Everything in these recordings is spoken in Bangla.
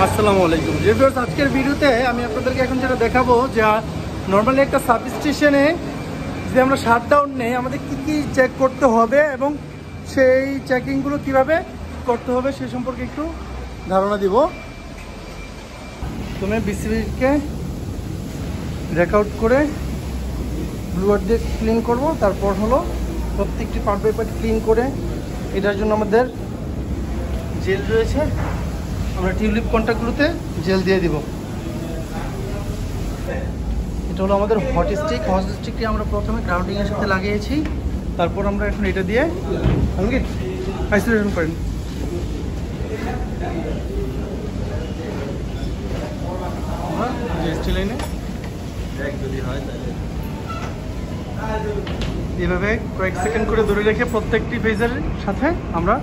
আসসালামু আলাইকুম ভিউয়ার্স, আজকের ভিডিওতে আমি আপনাদেরকে এখন যেটা দেখাবো যে নর্মালি একটা সাবস্টেশনে যদি আমরা শাটডাউন নেই আমাদের কি কি চেক করতে হবে এবং সেই চেকিংগুলো কিভাবে করতে হবে সে সম্পর্কে একটু ধারণা দিব। তুমি বিসিবিকে রেকআউট করে ব্লুয়ার দিয়ে ক্লিন করব, তারপর হলো প্রত্যেকটি পার্ট বাই পার্ট ক্লিন করে এটার জন্য আমাদের জেল রয়েছে, আমরা টিউলিপ কন্ট্যাক্টগুলোতে জেল দিয়ে দিব। এটা হলো আমাদের হট স্টিকটি আমরা প্রথমে গ্রাউন্ডিংয়ের সাথে লাগিয়েছি, তারপর আমরা এখন এটা দিয়ে আইসোলেশন করেন। এভাবে কয়েক সেকেন্ড করে ধরে রেখে প্রত্যেকটি ফেজের সাথে আমরা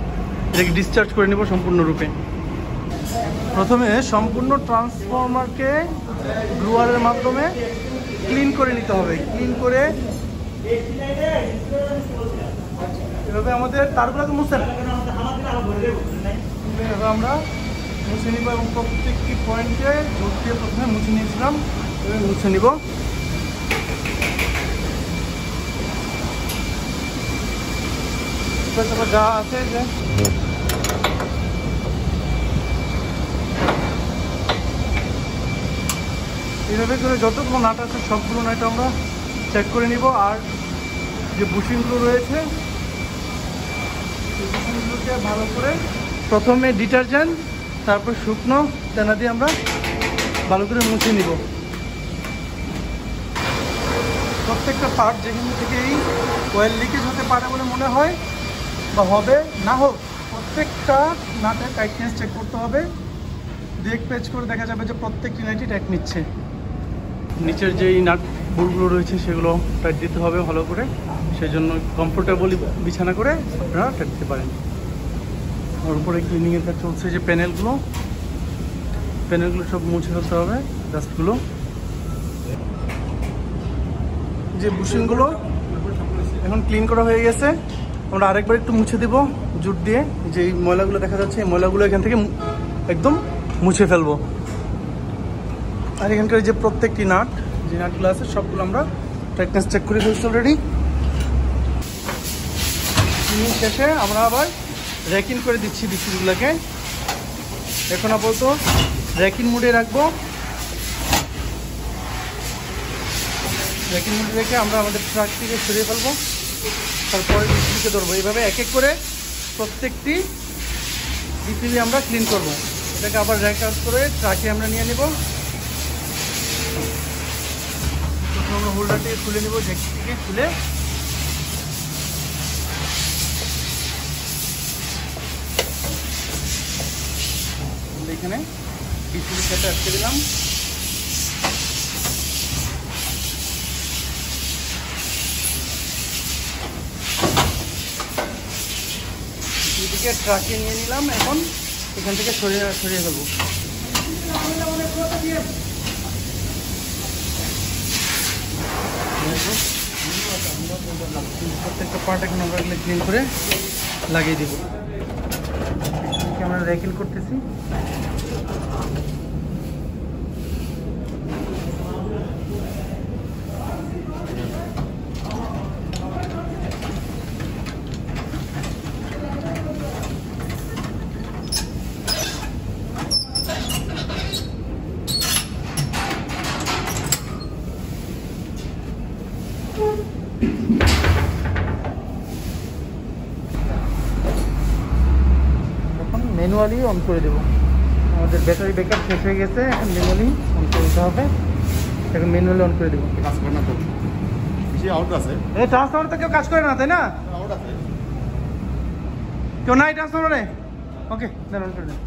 এটাকে ডিসচার্জ করে নেব সম্পূর্ণরূপে। প্রথমে সম্পূর্ণ ট্রান্সফরমারকে ব্লুয়ারের মাধ্যমে ক্লিন করে নিতে হবে। ক্লিন করে এভাবে আমাদের তারগুলোকে মুছে এভাবে আমরা মুছে নিব এবং প্রত্যেকটি পয়েন্টে জোর দিয়ে প্রথমে মুছে নিয়েছিলাম, এভাবে মুছে নিব। যা আছে যে এইভাবে করে যতগুলো নাট আছে সবগুলো নাট আমরা চেক করে নিব। আর যে বুশিংগুলো রয়েছে সেই বুশিংগুলোকে ভালো করে প্রথমে ডিটারজেন্ট তারপর শুকনো তেনা দিয়ে আমরা ভালো করে মুছে নিব। প্রত্যেকটা পার্ট যেখান থেকে এই অয়েল লিকেজ হতে পারে বলে মনে হয় বা হবে না হোক, প্রত্যেকটা নাটের টাইটনেস চেক করতে হবে। দেখ পেচ করে দেখা যাবে যে প্রত্যেকটি নাটই টাইট নিচ্ছে। নিচের যেই নাট বোল্টগুলো রয়েছে সেগুলো টাইট দিতে হবে ভালো করে, সেই জন্য কমফোর্টেবলি বিছানা করে আপনারা টাইট দিতে পারেন। ওর উপরে ক্লিনিংয়ের কাজ চলছে, যে প্যানেলগুলো সব মুছে ফেলতে হবে, ডাস্টগুলো। যে বুশিংগুলো এখন ক্লিন করা হয়ে গেছে, আমরা আরেকবার একটু মুছে দেব জুট দিয়ে। যে ময়লাগুলো দেখা যাচ্ছে এই ময়লাগুলো এখান থেকে একদম মুছে ফেলবো। আর এখানকার যে প্রত্যেকটি নাট যে নাটগুলো আছে সবগুলো আমরা টাইটনেস চেক করে ফেলছি অলরেডি। ক্লিনিং শেষে আমরা আবার র্যাকিং করে দিচ্ছি বিসিবিগুলোকে। এখন আপাতত র্যাকিং মুডে রাখবো। র্যাকিং মুডে রেখে আমরা আমাদের ট্রাকটিকে সরিয়ে ফেলবো, তারপরে বিসিবিকে ধরবো। এইভাবে এক এক করে প্রত্যেকটি বিসিবি আমরা ক্লিন করবো। এটাকে আবার র্যাক আউট করে ট্রাকে আমরা নিয়ে নেব। আমরা হোল্ডারটিকে খুলে নেব, জ্যাকটিকে খুলে এখানে বিসিবির সাথে আটকে দিলাম। বিসিবিকে ট্রাকে নিয়ে নিলাম, এখন এখান থেকে সরিয়ে ফেলবো। প্রত্যেকটা পার্ট এখন আমরা ক্লিন করে লাগিয়ে দিব। আমরা র্যাকিং করতেছি। ম্যানুয়ালি অন করে দেবো। আমাদের ব্যাটারি ব্যাকআপ শেষ হয়ে গেছে, এখন ম্যানুয়ালি অন করে দিতে হবে। এখন ম্যানুয়ালি অন করে দেবো। কাজ করে না তো, আউট আছে। এই ট্রান্সফরমার তো কেউ কাজ করে না, তাই না? আউট আছে, কেউ নাই ট্রান্সফরমারে। ওকে, দেন অন করে দেন।